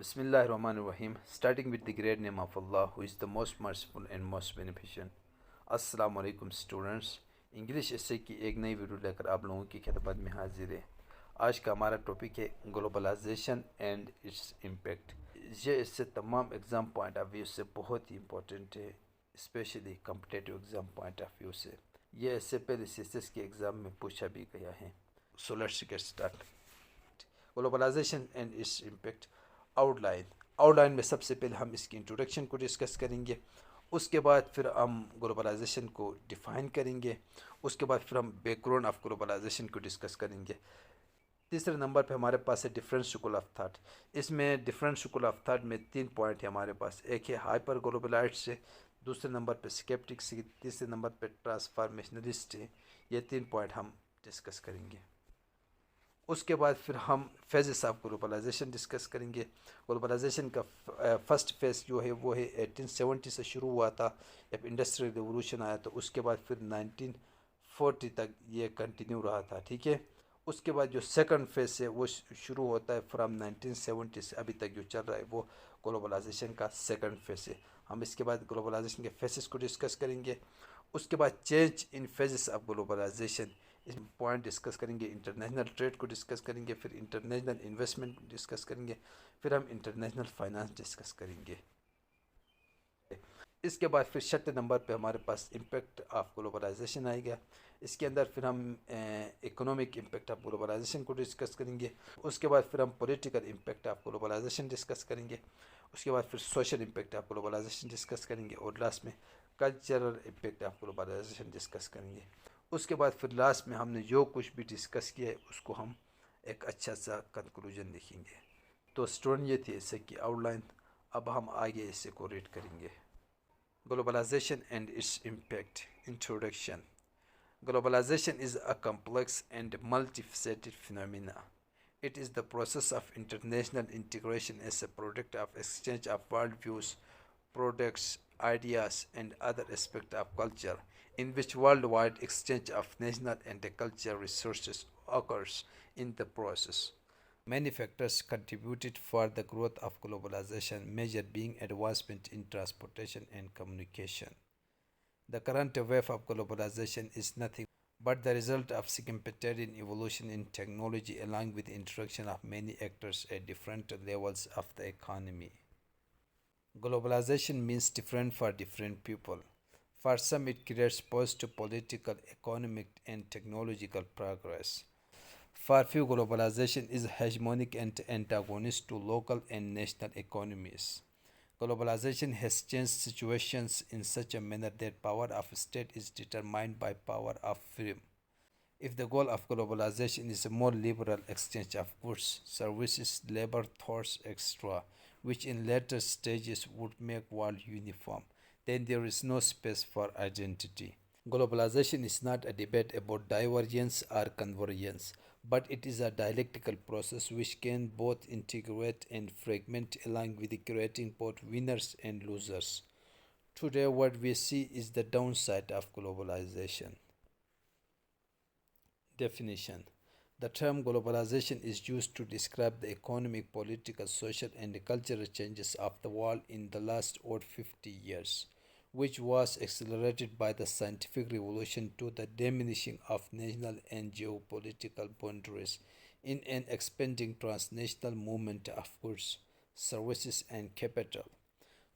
Bismillahirrahmanirrahim. Starting with the great name of Allah, who is the most merciful and most beneficent. अस्सलाम वालेकुम students, English एसे की एक नई video लेकर आप लोगों की खिदमत में हाजिर है। आज का हमारा टॉपिक है ग्लोबलाइजेशन एंड इट्स इम्पैक्ट। ये इससे तमाम एग्ज़ाम पॉइंट ऑफ व्यू से बहुत ही इम्पोर्टेंट है, specially competitive exam point of view से। ये इससे पहले CSS के एग्ज़ाम में पूछा भी गया है। So let's get start. Globalisation and its impact. Outline में सबसे पहले हम इसकी इंट्रोडक्शन को डिस्कस करेंगे। उसके बाद फिर हम ग्लोबलाइजेशन को डिफ़ाइन करेंगे। उसके बाद फिर हम बैकग्राउंड ऑफ ग्लोबलाइजेशन को डिस्कस करेंगे। तीसरे नंबर पे हमारे पास है डिफरेंट स्कूल ऑफ थाट। इसमें डिफरेंट स्कूल ऑफ थाट में 3 पॉइंट है हमारे पास। एक है हाइपर ग्लोबलाइट्स है, दूसरे नंबर पे स्केप्टिक्स है, तीसरे नंबर पे ट्रांसफॉर्मेशनलिस्ट है। ये 3 पॉइंट हम डिस्कस करेंगे। उसके बाद फिर हम फेजेस ऑफ ग्लोबलाइजेशन डिस्कस करेंगे। ग्लोबलाइजेशन का फर्स्ट फेज़ जो है वो है 1870 से शुरू हुआ था, जब इंडस्ट्रियल रिवोल्यूशन आया। तो उसके बाद फिर 1940 तक ये कंटिन्यू रहा था, ठीक है। उसके बाद जो सेकंड फेज़ है वो शुरू होता है फ्रॉम 1970 से अभी तक जो चल रहा है वो ग्लोबलाइजेशन का सेकंड फेज़ है। हम इसके बाद ग्लोबलाइजेशन के फेसेस को डिस्कस करेंगे। उसके बाद change in phases of globalisation इस पॉइंट डिस्कस करेंगे। इंटरनेशनल ट्रेड को डिस्कस करेंगे, फिर इंटरनेशनल इन्वेस्टमेंट डिस्कस करेंगे, फिर हम इंटरनेशनल फाइनेंस डिस्कस करेंगे। इसके बाद फिर छठे नंबर पे हमारे पास इम्पैक्ट ऑफ ग्लोबलाइजेशन आएगा। इसके अंदर फिर हम इकोनॉमिक इम्पैक्ट ऑफ ग्लोबलाइजेशन को डिस्कस करेंगे। उसके बाद फिर हम political impact of globalisation discuss करेंगे। उसके बाद फिर social impact of globalisation discuss करेंगे और लास्ट में cultural impact of globalisation discuss करेंगे। उसके बाद फिर लास्ट में हमने जो कुछ भी डिस्कस किया है उसको हम एक अच्छा सा कंक्लूजन लिखेंगे। तो स्टूडेंट ये थी इससे की आउटलाइन। अब हम आगे इसे को रीड करेंगे। Globalization and its impact. Introduction. Globalization is a complex and multifaceted phenomena. It is the process of international integration as a product of exchange of worldviews, products, ideas, and other aspects of culture, in which worldwide exchange of national and cultural resources occurs in the process. Many factors contributed for the growth of globalization, major being advancement in transportation and communication. The current wave of globalization is nothing but the result of significant evolution in technology along with the introduction of many actors at different levels of the economy. Globalization means different for different people. For some, it creates positive political, economic, and technological progress. For few, globalization is hegemonic and antagonist to local and national economies. Globalization has changed situations in such a manner that power of state is determined by power of firm. If the goal of globalization is a more liberal exchange of goods, services, labor, thoughts, etc., which in later stages would make world uniform, then there is no space for identity. Globalization is not a debate about divergence or convergence, but it is a dialectical process which can both integrate and fragment along with creating both winners and losers. Today, what we see is the downside of globalization. Definition. The term globalization is used to describe the economic, political, social, and cultural changes of the world in the last 50 years, which was accelerated by the scientific revolution to the diminishing of national and geopolitical boundaries in an expanding transnational movement of goods, services, and capital.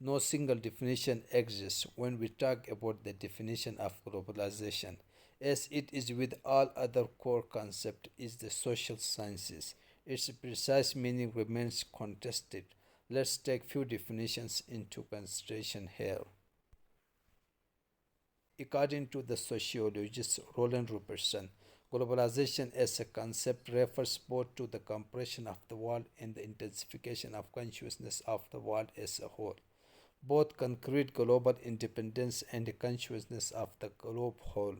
No single definition exists when we talk about the definition of globalization, as it is with all other core concepts is the social sciences. Its precise meaning remains contested. Let's take few definitions into consideration here. According to the sociologist Roland Robertson, globalization as a concept refers both to the compression of the world and the intensification of consciousness of the world as a whole. Both concrete global independence and the consciousness of the globe whole.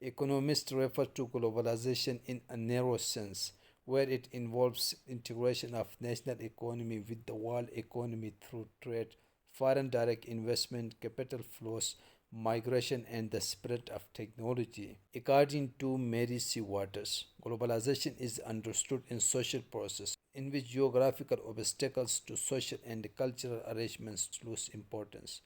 Economists refer to globalization in a narrow sense, where it involves integration of national economy with the world economy through trade, foreign direct investment, capital flows, migration, and the spread of technology. According to Mary C. Waters, globalization is understood in social process in which geographical obstacles to social and cultural arrangements lose importance.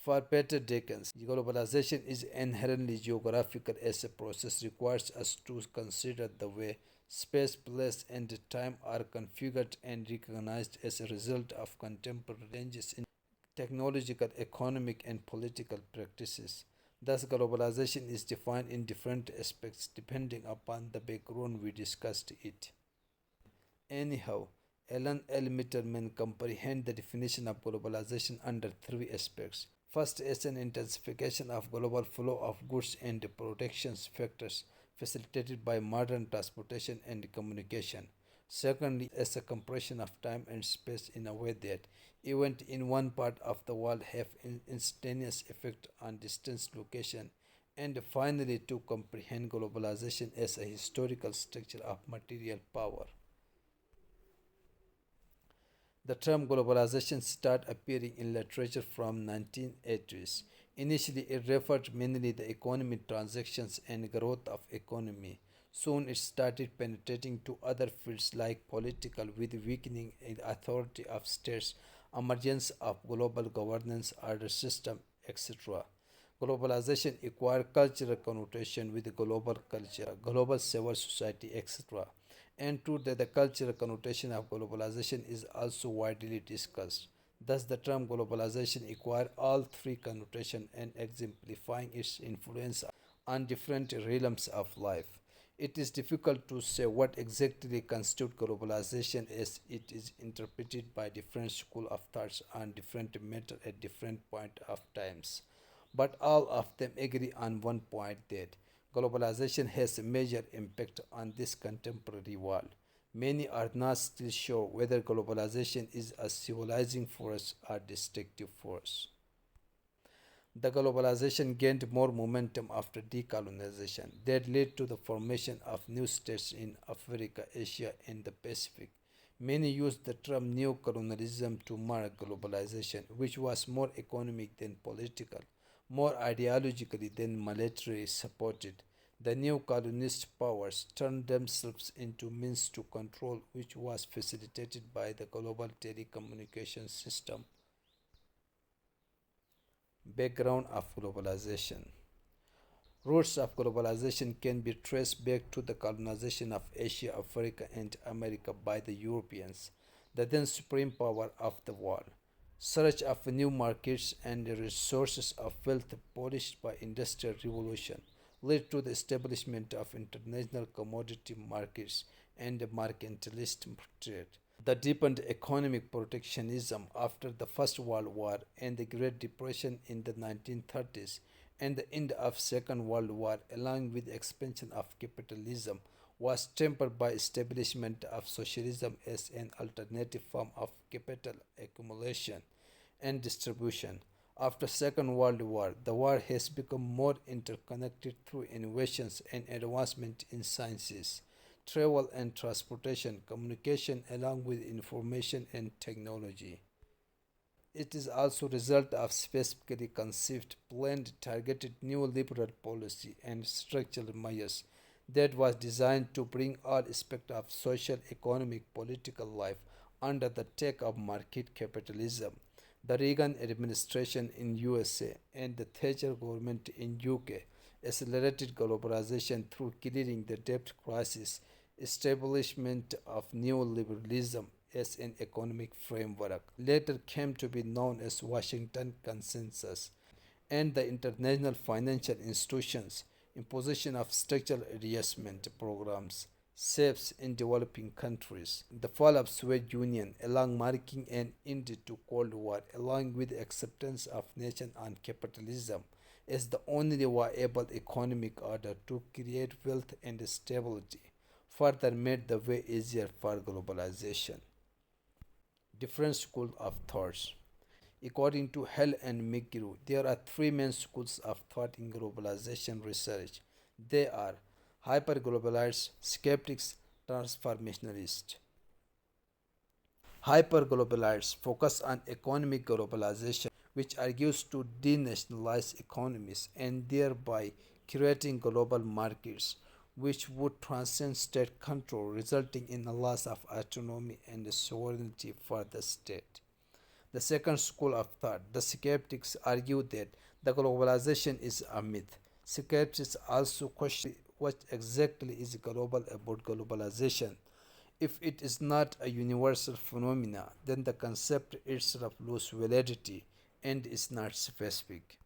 For better decades, globalization is inherently geographical as a process requires us to consider the way space, place, and time are configured and recognized as a result of contemporary changes in technological, economic, and political practices. Thus, globalization is defined in different aspects depending upon the background we discussed it. Anyhow, Alan L. Mitterman comprehend the definition of globalization under three aspects. First, as an intensification of global flow of goods and protections factors facilitated by modern transportation and communication. Secondly, as a compression of time and space in a way that events in one part of the world have an instantaneous effect on distance location. And finally, to comprehend globalization as a historical structure of material power. The term globalization started appearing in literature from 1980s. Initially, it referred mainly the economic transactions and growth of economy. Soon, it started penetrating to other fields like political, with weakening in authority of states, emergence of global governance order system, etc. Globalization acquired cultural connotation with global culture, global civil society, etc. And true that the cultural connotation of globalization is also widely discussed. Thus, the term globalization acquired all three connotations and exemplifying its influence on different realms of life. It is difficult to say what exactly constitutes globalization as it is interpreted by different schools of thoughts on different matter at different point of times. But all of them agree on one point that globalization has a major impact on this contemporary world. Many are not still sure whether globalization is a civilizing force or destructive force. The globalization gained more momentum after decolonization that led to the formation of new states in Africa, Asia, and the Pacific. Many used the term neocolonialism to mark globalization, which was more economic than political, more ideologically than militarily supported. The new colonist powers turned themselves into means to control, which was facilitated by the global telecommunication system. Background of globalization. Roots of globalization can be traced back to the colonization of Asia, Africa, and America by the Europeans, the then supreme power of the world. Search of new markets and the resources of wealth polished by industrial revolution led to the establishment of international commodity markets and mercantilist trade. The deepened economic protectionism after the First World War and the Great Depression in the 1930s and the end of Second World War along with the expansion of capitalism was tempered by establishment of socialism as an alternative form of capital accumulation and distribution. After Second World War, the world has become more interconnected through innovations and advancement in sciences, travel and transportation, communication along with information and technology. It is also a result of specifically conceived, planned, targeted neoliberal policy and structural measures that was designed to bring all aspects of social, economic, political life under the take of market capitalism. The Reagan administration in USA and the Thatcher government in UK accelerated globalization through clearing the debt crisis, establishment of neoliberalism as an economic framework, later came to be known as Washington Consensus, and the international financial institutions, imposition of structural adjustment programs, SAPs in developing countries, the fall of Soviet Union, along marking an end to Cold War, along with the acceptance of nation and capitalism as the only viable economic order to create wealth and stability, further made the way easier for globalization. Different schools of thoughts. According to Hell and McGrew, there are three main schools of thought in globalization research. They are hyperglobalists, skeptics, transformationalists. Hyperglobalists focus on economic globalization, which argues to denationalize economies and thereby creating global markets, which would transcend state control, resulting in a loss of autonomy and sovereignty for the state. The second school of thought, the skeptics, argue that the globalization is a myth. Skeptics also question what exactly is global about globalization. If it is not a universal phenomenon, then the concept itself loses validity and is not specific.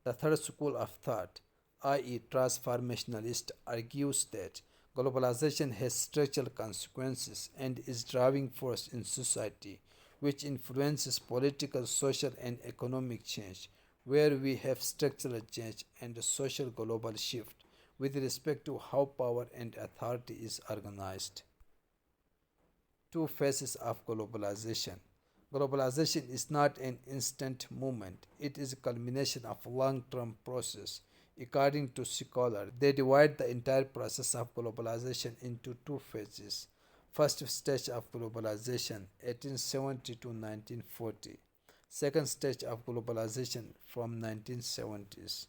The third school of thought, i.e., transformationalist, argues that globalization has structural consequences and is driving force in society, which influences political, social, and economic change, where we have structural change and a social global shift with respect to how power and authority is organized. Two phases of globalization. Globalization is not an instant movement, it is a culmination of a long term process. According to scholars, they divide the entire process of globalization into two phases. First stage of globalization, 1870 to 1940. Second stage of globalization from 1970s.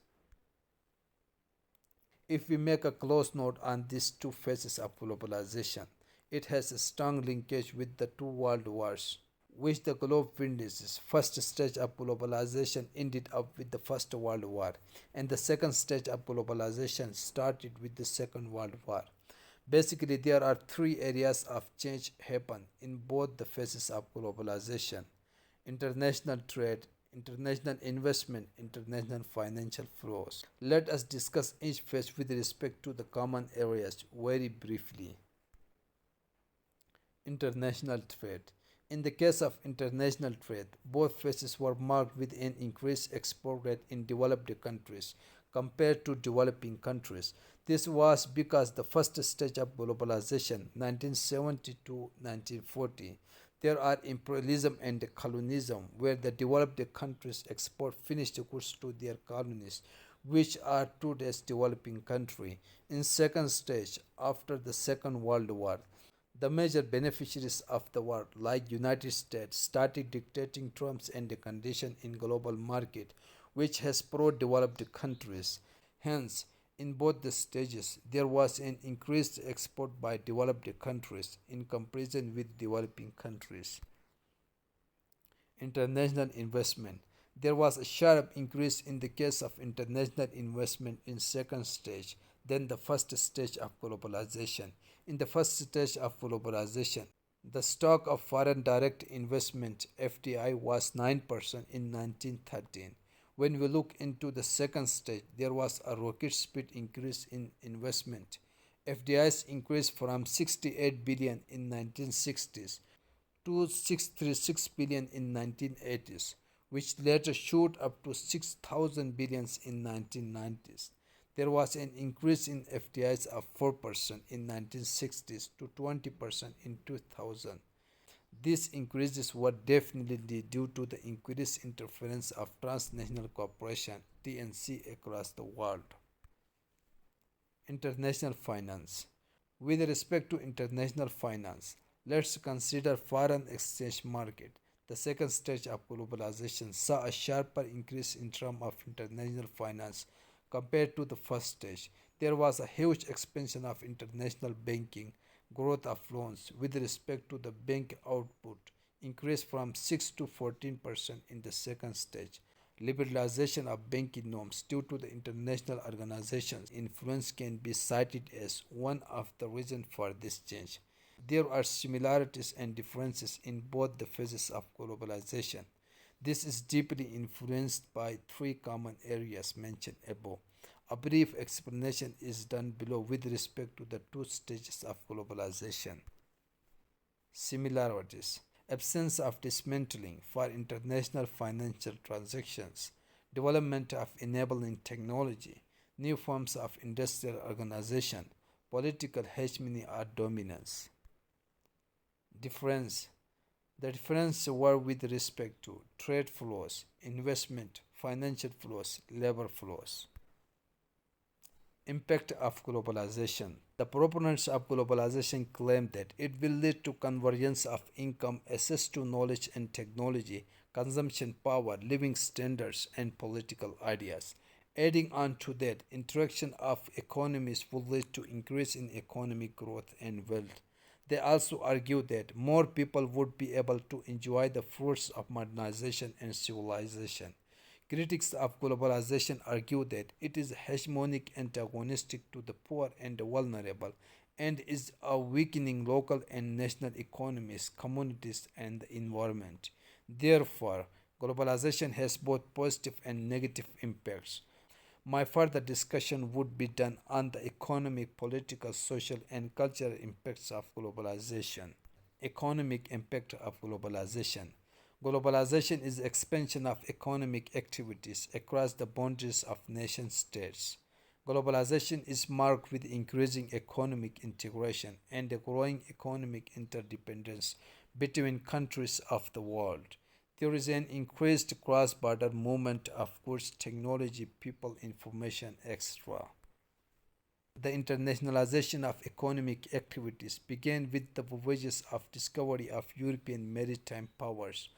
If we make a close note on these two phases of globalization, it has a strong linkage with the two world wars, which the globe witnesses. First stage of globalization ended up with the First World War, and the second stage of globalization started with the Second World War. Basically, there are three areas of change happen in both the phases of globalization: international trade, international investment, international financial flows. Let us discuss each phase with respect to the common areas very briefly. International trade. In the case of international trade, both phases were marked with an increased export rate in developed countries compared to developing countries. This was because the first stage of globalization, 1970 to 1940, there are imperialism and colonialism, where the developed countries export finished goods to their colonies, which are today's developing country. In second stage, after the Second World War, the major beneficiaries of the war, like United States, started dictating terms and conditions in global market, which has pro-developed countries. Hence, in both the stages, there was an increased export by developed countries in comparison with developing countries. International investment. There was a sharp increase in the case of international investment in second stage than the first stage of globalization. In the first stage of globalization, the stock of foreign direct investment FDI was 9% in 1913. When we look into the second stage, there was a rocket speed increase in investment. FDIs increased from 68 billion in 1960s to 636 billion in 1980s, which later shot up to 6,000 billions in 1990s. There was an increase in FDIs of 4% in 1960s to 20% in 2000. These increases were definitely due to the increased interference of transnational cooperation (TNC) across the world. International finance. With respect to international finance, let's consider foreign exchange market. The second stage of globalization saw a sharper increase in terms of international finance compared to the first stage. There was a huge expansion of international banking, growth of loans with respect to the bank output increased from 6 to 14% in the second stage. Liberalization of banking norms due to the international organization's influence can be cited as one of the reasons for this change. There are similarities and differences in both the phases of globalization. This is deeply influenced by three common areas mentioned above. A brief explanation is done below with respect to the two stages of globalization. Similarities: absence of dismantling for international financial transactions, development of enabling technology, new forms of industrial organization, political hegemony or dominance. Difference: the difference were with respect to trade flows, investment, financial flows, labor flows. Impact of globalization. The proponents of globalization claim that it will lead to convergence of income, access to knowledge and technology, consumption power, living standards, and political ideas. Adding on to that, interaction of economies will lead to increase in economic growth and wealth. They also argue that more people would be able to enjoy the fruits of modernization and civilization. Critics of globalization argue that it is hegemonic, antagonistic to the poor and the vulnerable, and is a weakening local and national economies, communities, and the environment. Therefore, globalization has both positive and negative impacts. My further discussion would be done on the economic, political, social, and cultural impacts of globalization. Economic impact of globalization. Globalization is expansion of economic activities across the boundaries of nation states. Globalization is marked with increasing economic integration and a growing economic interdependence between countries of the world. There is an increased cross-border movement of goods, technology, people, information, etc. The internationalization of economic activities began with the voyages of discovery of European maritime powers.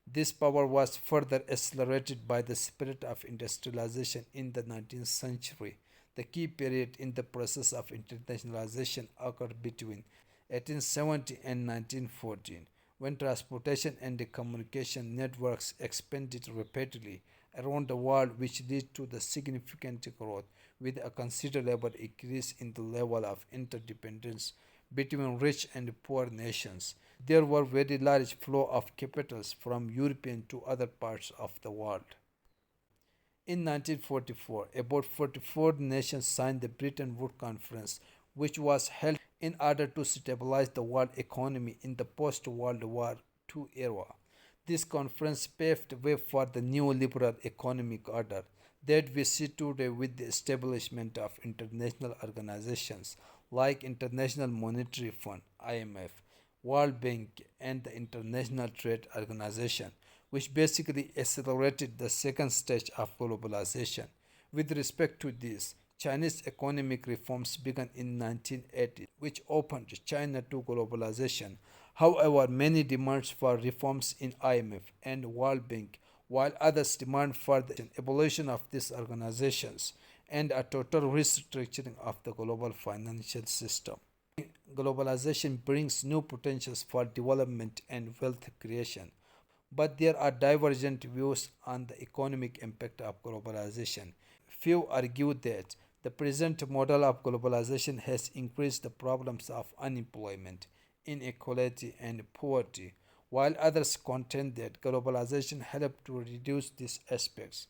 This power was further accelerated by the spirit of industrialization in the 19th century. The key period in the process of internationalization occurred between 1870 and 1914, when transportation and the communication networks expanded rapidly around the world, which led to the significant growth with a considerable increase in the level of interdependence between rich and poor nations. There were very large flow of capitals from European to other parts of the world. In 1944, about 44 nations signed the Bretton Woods Conference, which was held in order to stabilize the world economy in the post-World War II era. This conference paved the way for the new liberal economic order that we see today with the establishment of international organizations like International Monetary Fund (IMF), World Bank, and the International Trade Organization, which basically accelerated the second stage of globalization. With respect to this, Chinese economic reforms began in 1980, which opened China to globalization. However, many demands for reforms in IMF and World Bank, while others demand for the abolition of these organizations and a total restructuring of the global financial system. Globalization brings new potentials for development and wealth creation, but there are divergent views on the economic impact of globalization. Few argue that the present model of globalization has increased the problems of unemployment, inequality, and poverty, while others contend that globalization helped to reduce these aspects.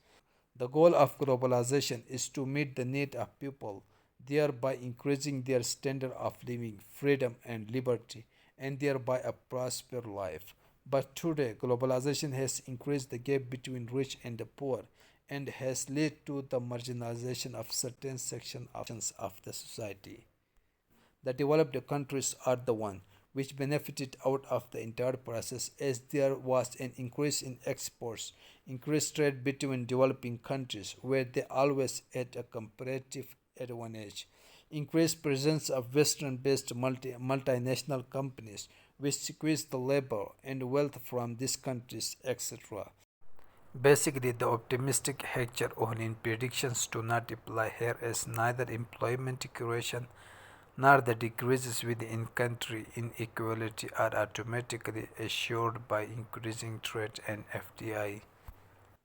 The goal of globalization is to meet the need of people, thereby increasing their standard of living, freedom, and liberty, and thereby a prosperous life. But today, globalization has increased the gap between rich and the poor and has led to the marginalization of certain sections of the society. The developed countries are the one which benefited out of the entire process as there was an increase in exports, increased trade between developing countries where they always had a comparative advantage, increased presence of Western-based multinational companies which squeeze the labor and wealth from these countries, etc. Basically, the optimistic Hector Ohlin predictions do not apply here as neither employment creation nor the decreases within country inequality are automatically assured by increasing trade and FDI.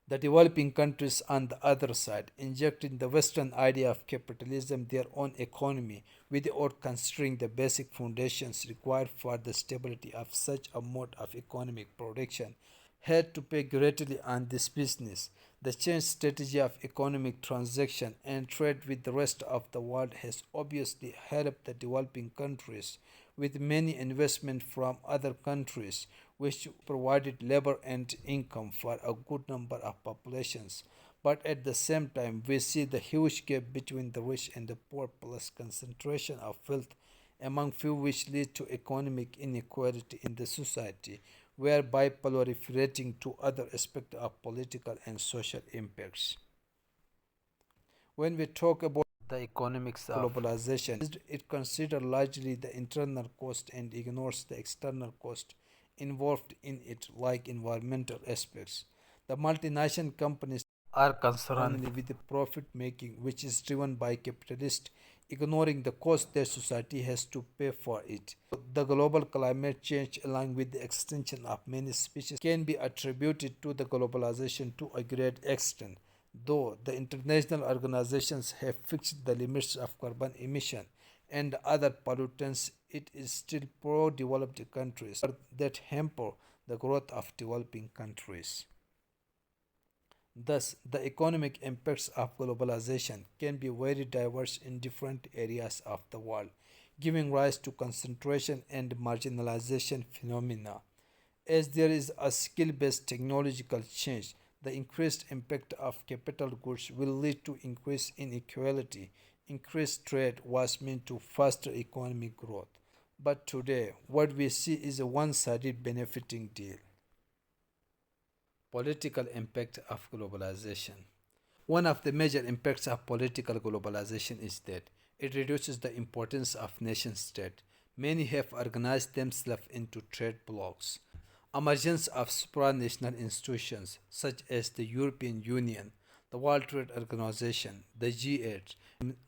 The developing countries, on the other side, inject in the Western idea of capitalism their own economy without considering the basic foundations required for the stability of such a mode of economic production, had to pay greatly on this business. The changed strategy of economic transaction and trade with the rest of the world has obviously helped the developing countries with many investment from other countries which provided labor and income for a good number of populations. But at the same time, we see the huge gap between the rich and the poor plus concentration of wealth among few which lead to economic inequality in the society, whereby proliferating to other aspects of political and social impacts. When we talk about the economics of globalization, it considers largely the internal cost and ignores the external cost involved in it, like environmental aspects. The multinational companies are concerned only with the profit making, which is driven by capitalists, ignoring the cost their society has to pay for it. The global climate change, along with the extinction of many species, can be attributed to the globalization to a great extent. Though the international organizations have fixed the limits of carbon emission and other pollutants, it is still pro-developed countries that hamper the growth of developing countries. Thus, the economic impacts of globalization can be very diverse in different areas of the world, giving rise to concentration and marginalization phenomena. As there is a skill-based technological change, the increased impact of capital goods will lead to increased inequality. Increased trade was meant to foster economic growth. But today, what we see is a one-sided benefiting deal. Political impact of globalization. One of the major impacts of political globalization is that it reduces the importance of nation state. Many have organized themselves into trade blocs. Emergence of supranational institutions such as the European Union, the World Trade Organization, the G8,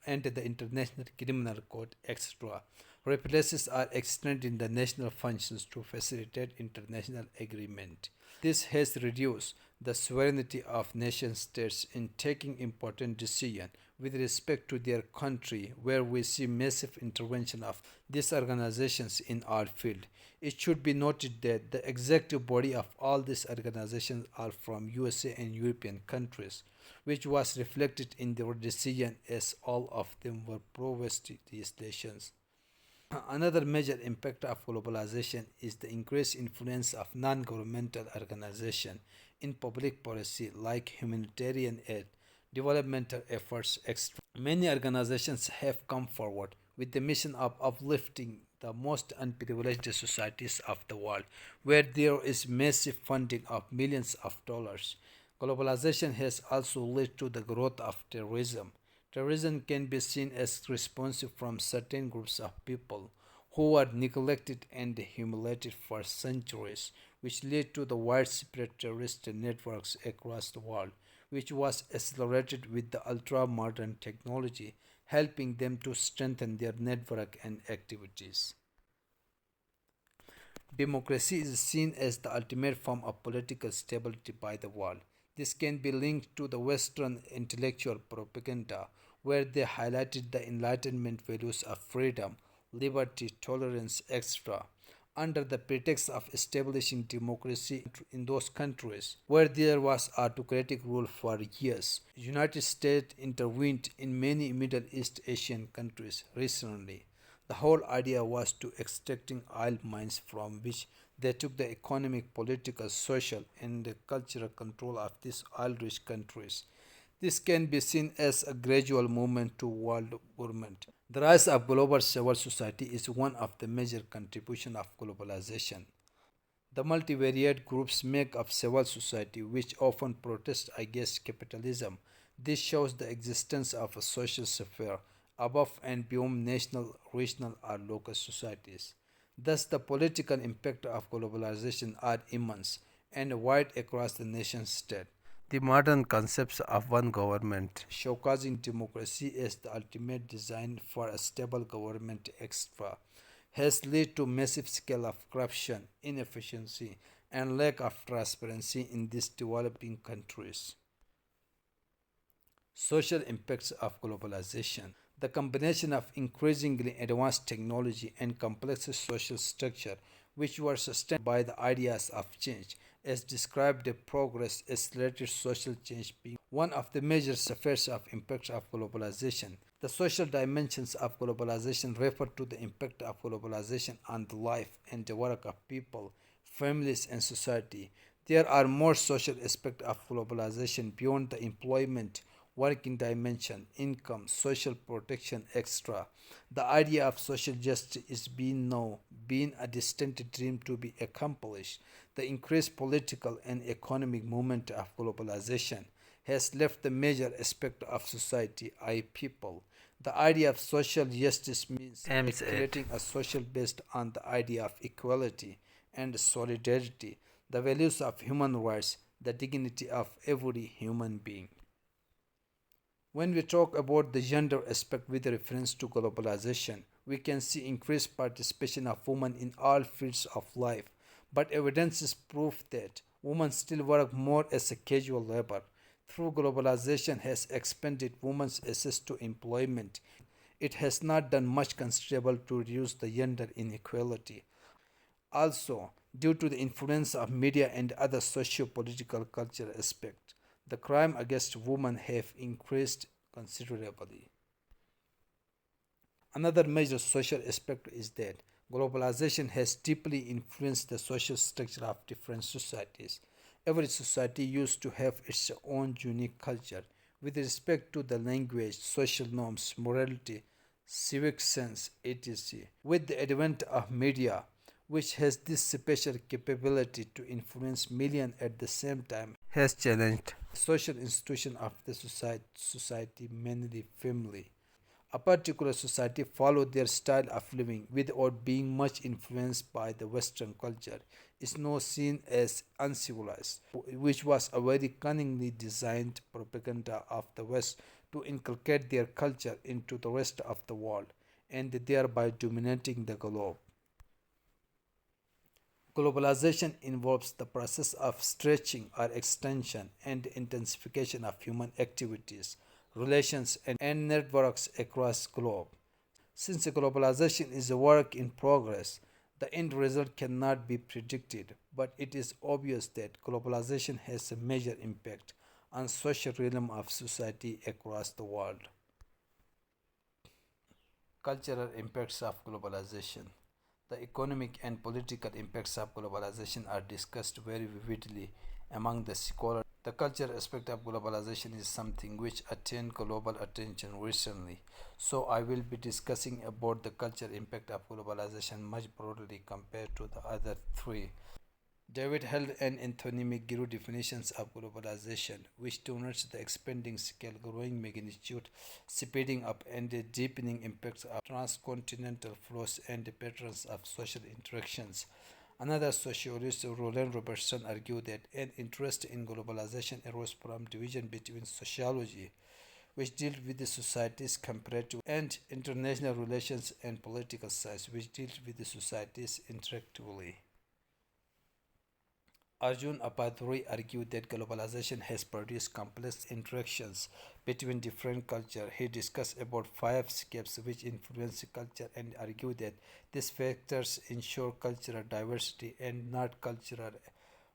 and the International Criminal Court, etc., replaces or extending the national functions to facilitate international agreement. This has reduced the sovereignty of nation states in taking important decisions with respect to their country, where we see massive intervention of these organizations in our field. It should be noted that the executive body of all these organizations are from USA and European countries, which was reflected in their decision as all of them were pro-West nations. Another major impact of globalization is the increased influence of non-governmental organizations in public policy like humanitarian aid, developmental efforts, etc. Many organizations have come forward with the mission of uplifting the most unprivileged societies of the world, where there is massive funding of millions of dollars. Globalization has also led to the growth of terrorism. Terrorism can be seen as responsive from certain groups of people who were neglected and humiliated for centuries, which led to the widespread terrorist networks across the world, which was accelerated with the ultra-modern technology, helping them to strengthen their network and activities. Democracy is seen as the ultimate form of political stability by the world. This can be linked to the Western intellectual propaganda, where they highlighted the Enlightenment values of freedom, liberty, tolerance, etc., under the pretext of establishing democracy in those countries where there was autocratic rule for years. The United States intervened in many Middle East Asian countries recently. The whole idea was to extracting oil mines from which they took the economic, political, social, and the cultural control of these oil-rich countries. This can be seen as a gradual movement to world government. The rise of global civil society is one of the major contributions of globalization. The multivariate groups make up civil society, which often protest against capitalism. This shows the existence of a social sphere above and beyond national, regional, or local societies. Thus, the political impact of globalization are immense and wide across the nation state. The modern concepts of one government, showcasing democracy as the ultimate design for a stable government, etc., has led to massive scale of corruption, inefficiency, and lack of transparency in these developing countries. Social impacts of globalization. The combination of increasingly advanced technology and complex social structure, which were sustained by the ideas of change, as described the progress accelerated social change being one of the major spheres of impact of globalization. The social dimensions of globalization refer to the impact of globalization on the life and the work of people, families, and society. There are more social aspects of globalization beyond the employment, working dimension, income, social protection, etc. The idea of social justice is being a distant dream to be accomplished. The increased political and economic movement of globalization has left the major aspect of society, i.e. people. The idea of social justice means aims at creating a social based on the idea of equality and solidarity, the values of human rights, the dignity of every human being. When we talk about the gender aspect with reference to globalization, we can see increased participation of women in all fields of life, but evidence is proof that women still work more as a casual labor. Through globalization has expanded women's access to employment, it has not done much considerable to reduce the gender inequality. Also, due to the influence of media and other socio-political cultural aspects, the crime against women have increased considerably. Another major social aspect is that globalization has deeply influenced the social structure of different societies. Every society used to have its own unique culture with respect to the language, social norms, morality, civic sense, etc. With the advent of media, which has this special capability to influence millions at the same time, has challenged the social institution of the society, mainly family. A particular society followed their style of living without being much influenced by the Western culture is now seen as uncivilized, which was a very cunningly designed propaganda of the West to inculcate their culture into the rest of the world and thereby dominating the globe. Globalization involves the process of stretching or extension and intensification of human activities, relations, and networks across globe. Since globalization is a work in progress, the end result cannot be predicted, but it is obvious that globalization has a major impact on social realm of society across the world. Cultural impacts of globalization. The economic and political impacts of globalization are discussed very vividly among the scholars. The cultural aspect of globalization is something which attained global attention recently. So I will be discussing about the cultural impact of globalization much broadly compared to the other three. David held an anthonymic guru definitions of globalization, which denotes the expanding scale, growing magnitude, speeding up, and the deepening impacts of transcontinental flows and patterns of social interactions. Another sociologist, Roland Robertson, argued that an interest in globalization arose from division between sociology, which deals with the society's comparative and international relations, and political science, which deals with the societies interactively. Arjun Apaduri argued that globalization has produced complex interactions between different cultures. He discussed about five scapes which influence culture and argued that these factors ensure cultural diversity and not cultural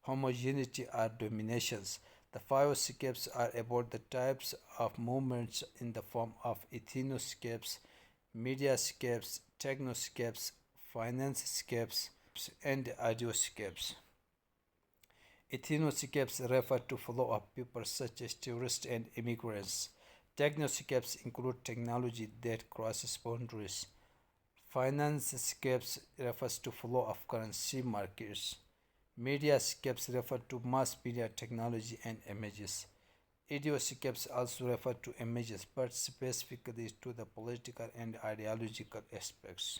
homogeneity or dominations. The five scapes are about the types of movements in the form of ethnoscapes, mediascapes, technoscapes, financescapes, and ideoscapes. Ethnoscapes refer to flow of people such as tourists and immigrants. Technoscapes include technology that crosses boundaries. Financescapes refers to flow of currency markets. Mediascapes refer to mass media technology and images. Idioscapes also refer to images but specifically to the political and ideological aspects.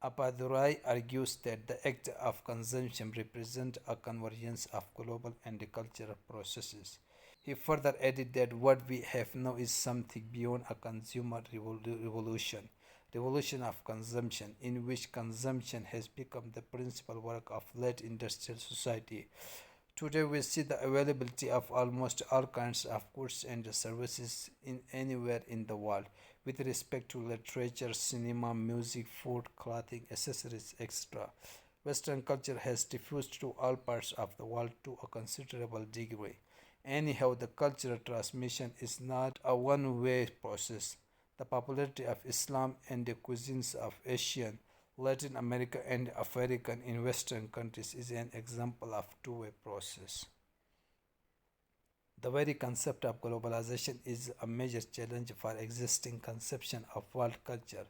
Apadurai argues that the act of consumption represents a convergence of global and cultural processes. He further added that what we have now is something beyond a consumer revolution of consumption, in which consumption has become the principal work of late industrial society. Today we see the availability of almost all kinds of goods and services in anywhere in the world with respect to literature, cinema, music, food, clothing, accessories, etc. Western culture has diffused to all parts of the world to a considerable degree. Anyhow, the cultural transmission is not a one-way process. The popularity of Islam and the cuisines of Asian, Latin America and African in Western countries is an example of two-way process. The very concept of globalization is a major challenge for existing conception of world culture.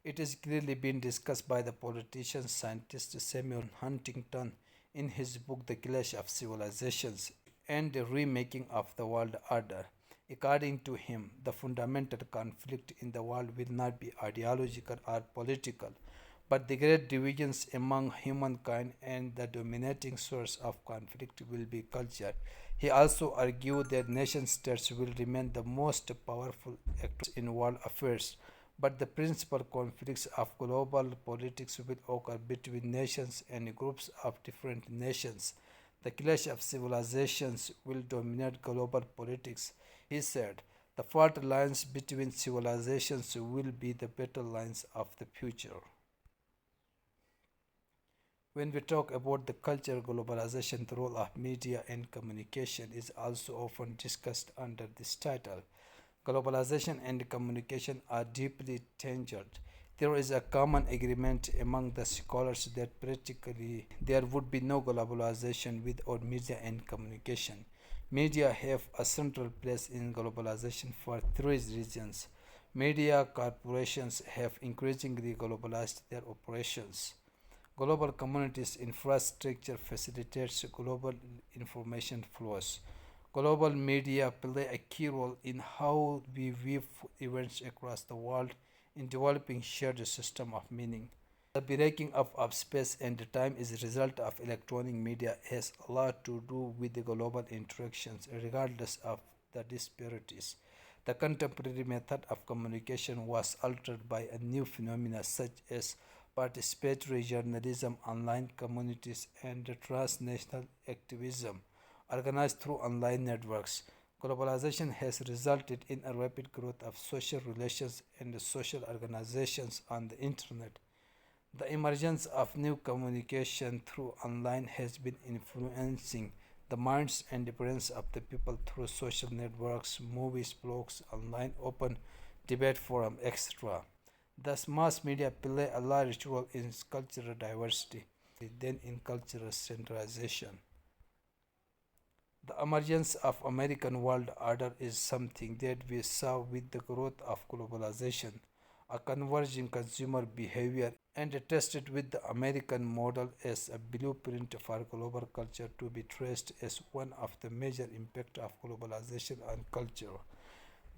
It is clearly been discussed by the politician scientist Samuel Huntington in his book The Clash of Civilizations and the Remaking of the World Order. According to him, the fundamental conflict in the world will not be ideological or political, But the great divisions among humankind and the dominating source of conflict will be culture. He also argued that nation states will remain the most powerful actors in world affairs, but the principal conflicts of global politics will occur between nations and groups of different nations. The clash of civilizations will dominate global politics, he said. The fault lines between civilizations will be the battle lines of the future. When we talk about the cultural globalization, the role of media and communication is also often discussed under this title. Globalization and communication are deeply tangled. There is a common agreement among the scholars that practically there would be no globalization without media and communication. Media have a central place in globalization for three reasons. Media corporations have increasingly globalized their operations. Global communities infrastructure facilitates global information flows. Global media play a key role in how we view events across the world in developing shared system of meaning. The breaking up of space and time is a result of electronic media has a lot to do with the global interactions regardless of the disparities. The contemporary method of communication was altered by a new phenomena such as participatory journalism, online communities, and transnational activism organized through online networks. Globalization has resulted in a rapid growth of social relations and social organizations on the internet. The emergence of new communication through online has been influencing the minds and brains of the people through social networks, movies, blogs, online open debate forum, etc. Thus, mass media play a large role in cultural diversity than in cultural centralization. The emergence of American world order is something that we saw with the growth of globalization, a converging consumer behavior and tested with the American model as a blueprint for global culture to be traced as one of the major impacts of globalization on culture.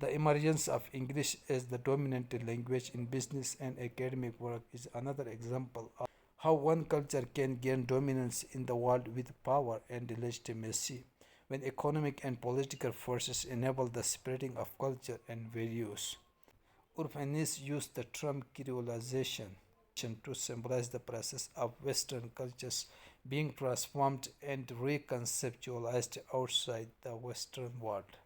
The emergence of English as the dominant language in business and academic work is another example of how one culture can gain dominance in the world with power and legitimacy when economic and political forces enable the spreading of culture and values. Urbanists use the term Creolization to symbolize the process of Western cultures being transformed and reconceptualized outside the Western world.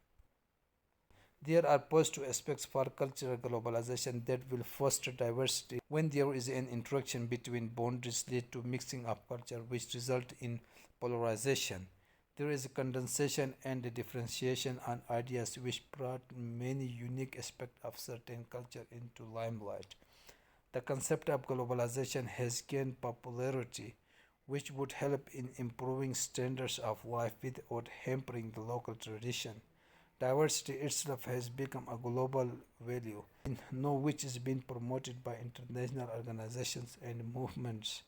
There are positive aspects for cultural globalization that will foster diversity. When there is an interaction between boundaries lead to mixing of culture which result in polarization. There is a condensation and a differentiation on ideas which brought many unique aspects of certain culture into limelight. The concept of globalization has gained popularity, which would help in improving standards of life without hampering the local tradition. Diversity itself has become a global value, know which is being promoted by international organizations and movements.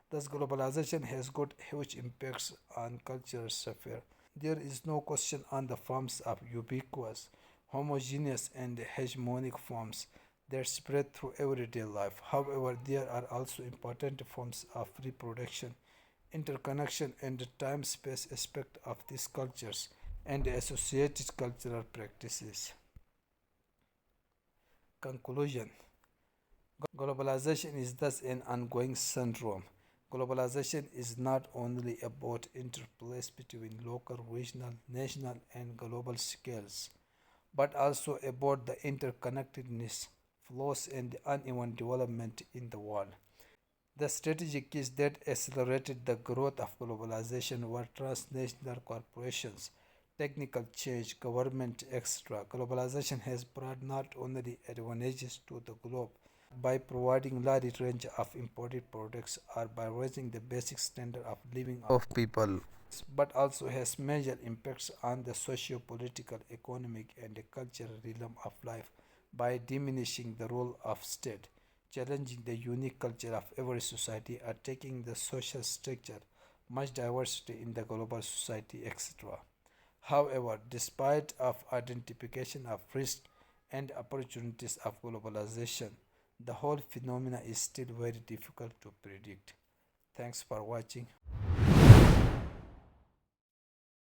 Thus, globalization has got huge impacts on cultural sphere. There is no question on the forms of ubiquitous, homogeneous, and hegemonic forms that spread through everyday life. However, there are also important forms of reproduction, interconnection, and the time-space aspect of these cultures and associated cultural practices. Conclusion. Globalization is thus an ongoing syndrome. Globalization is not only about interplays between local, regional, national, and global scales, but also about the interconnectedness, flaws, and the uneven development in the world. The strategic keys that accelerated the growth of globalization were transnational corporations, technical change, government, etc. Globalization has brought not only advantages to the globe by providing large range of imported products or by raising the basic standard of living of people, but also has major impacts on the socio-political, economic, and cultural realm of life by diminishing the role of state, challenging the unique culture of every society, attacking the social structure, much diversity in the global society, etc. However, despite of identification of risks and opportunities of globalization, The whole phenomena is still very difficult to predict. Thanks for watching.